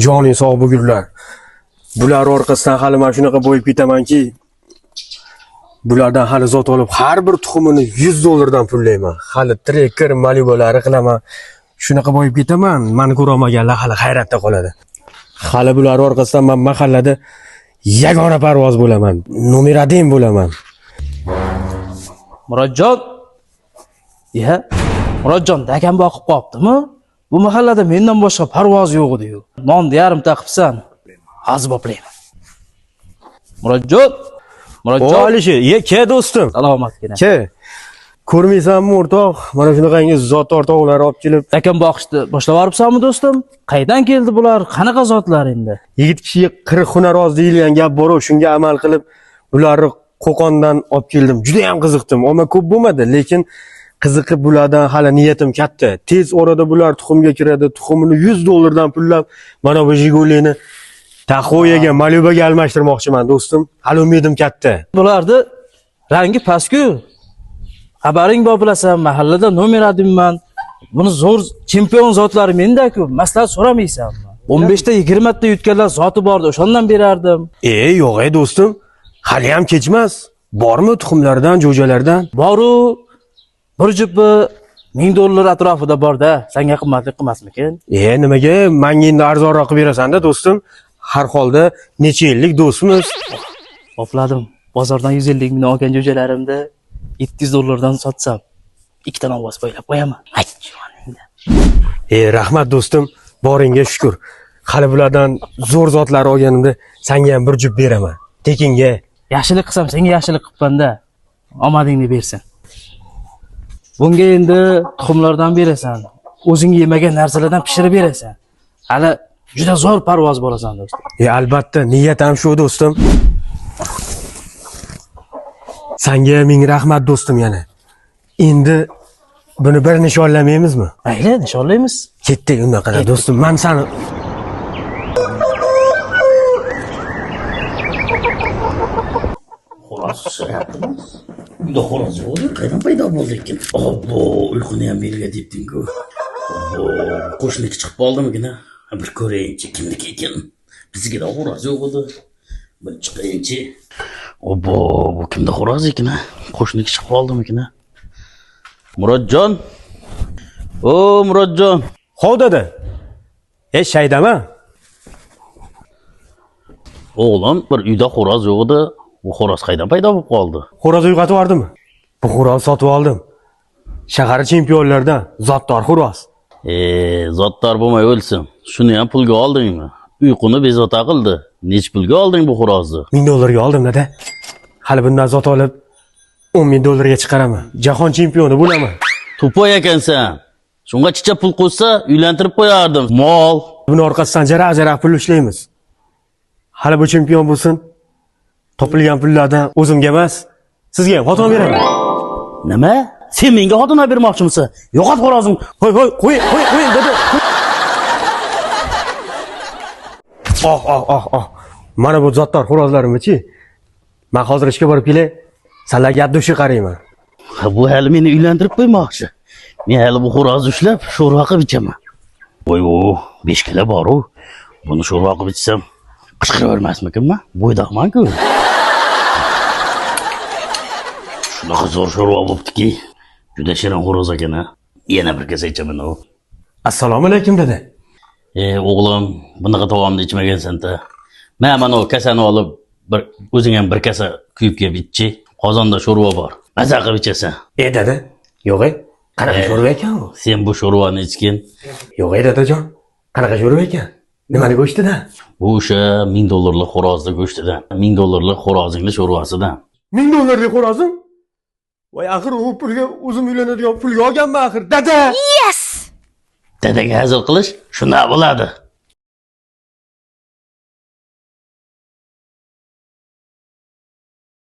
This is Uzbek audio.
Joning sog' bo'lgunlar. Bular orqasidan hali men shunaqa bo'yib ketamanki, bulardan hali zot olib, har bir tuxumini $100 dan pullayman. Hali trekker, malibolari qilaman. Shunaqa bo'yib ketaman. Meni ko'ra olmaganlar hali hayratda qoladi. Hali bular orqasidan men mahallada yagona parvoz bo'laman. Nomer 1 bo'laman. Murodjon. Ya, Murodjon akam boqib qoptimi? Bu mahallada mendan boshqa parvoz yo'q edi-yu. Nonni yarimta qilibsan. Hozir boplayman. Murodjon. Murodjon. Alisher, ke do'stim. Salomatgina. Ke. Ko'rmaysanmi o'rtoq? Mana shunaqangi zot o'rtoqlar olib kelib, Akam boqishni boshlab yuboribsanmi do'stim? Qaydan keldi bular? Qanaqa zotlar endi? yigit kishiga 40 hunar oz deyilgan gap bor, shunga amal qilib, ularni Qo'qondan olib keldim. Juda ham qiziqdim. Ammo ko'p bo'lmadi, lekin qiziqib bulardan hali niyatim katta. Tez orada bular tuxumga kiradi. Tuxumini $100 dan pullab, mana bu Jigulini Taxoyaga, Malubaga almashtirmoqchiman do'stim. Hali umidim katta. Bularni rangi pastku. Xabaring bor bilasan, mahallada nomer 1man. Buni zo'r chempion zotlari menda-ku, maslahat so'ramaysanmi? 15 ta 20 ta yutganlar zoti bordi, o'shandan berardim. Yo'q do'stim. Hali ham kechmas. Bormi tuxumlardan, jo'jalardan? Boru bir jupi $1000 atrofida bor-da. Senga qimmatli qilmasmikin? Nimaga? Menga endi arzonroq qilib berasan-da do'stim. Har holda necha yillik do'stmiz. Qopladim. Bozordan 150 ming olgan jo'jalarimni $700 dan sotsam, ikkita ovoz qo'yib qo'yaman. Rahmat do'stim. Boringga shukr. Hali bulardan zo'r zotlar olganimda senga ham bir jup beraman. Tekinga. Yaxshilik qilsam senga yaxshilik qilibman-da. Omadingni bersin. Bunga endi tuxumlardan berasan. O'zing yemagan narsalardan pishirib berasan. Hali juda zo'r parvoz bo'lasan do'stim. Albatta, niyat ham shu do'stim. Senga ming rahmat do'stim yana. Endi buni bir nishonlamaymizmi? Mayli, nishonlaymiz. Ketdik unaqa do'stim. Men seni Uyda xo'roz yo'q, qaydan paydo bo'ldi ekan? Obbo, uyquni ham belga debding-ku. Obbo, qo'shniki chiqib qoldimigina? Bir ko'rayinchi kimniki ekan. Bizgida xo'roz yo'q edi. Bir chiqayinchi. Obbo, bu kimda xo'roz ekan? Qo'shniki chiqib qoldimigina? Murodjon. O, Murodjon. Xo'p dada. Shaydama. O'g'lim, bir uyda xo'roz yo'q edi. Bu xo'roz qaydan paydo bo'lib qoldi? Xo'roz uyg'otib yubordimmi? Bu xo'roz sotib oldim. Shahar chempionlaridan zotdor xo'roz. Zotdor bo'lmay o'lsin. Shuni ham pulga oldingmi? Uyquni bezovta qildi. Nech pulga olding bu xo'rozni? $1000 ga oldim dada. Hali bundan zot olib $10,000 ga chiqaraman. Jahon chempioni bo'laman. To'poy ekansan. Shunga chicha pul qo'ysa, uylantirib qo'yardim. Mol. Buni orqasidan jaraq-jaraq pul ishlaymiz. Hali bu chempion bo'lsin. Topilgan pullardan o'zimga emas, sizga ham xotin beraman. Nima? Sen menga xotin bermoqchimisan? Yo'qot xo'rozim. Qo'y dada. Oh. Mana bu zotdor xo'rozlarimni-chi. Men hozir ishga borib kelay. Sizlarga gap-do'shi qarayman. Bu hali meni uylantirib qo'ymoqchi. Men hali bu xo'rozni ushlab, sho'rva qilib ichaman. Voy, 5 kilo bor-ku. Buni sho'rva qilib ichsam, qishqirib o'rmasmikinman? Bo'ydoqman-ku. Shunaqa zo'r sho'rva bo'ptiki, juda shirin xo'roz ekan. Yana bir kasa ichaman. Assalomu alaykum dada. O'g'lim, bunaqa taomni ichmagansan-da. Mana o kasani olib, o'zing ham bir kasa kuyib kelib ichchi. Qozonda sho'rva bor. Maza qilib ichasan. Dada. Yo'q, qanaqa sho'rva ekan u? Sen bu sho'rvani ichgin. Yo'q, dadajon. Qanaqa sho'rva ekan? Nimani go'shtidan? Bu o'sha $1000 xo'rozni go'shtidan. $1000 xo'rozingni sho'rvasidan. $1000 xo'rozim? Voy, axir u pulga o'zim uylanadigan pulga olganman axir. Dada! Dadaga hazil qilish shunday bo'ladi.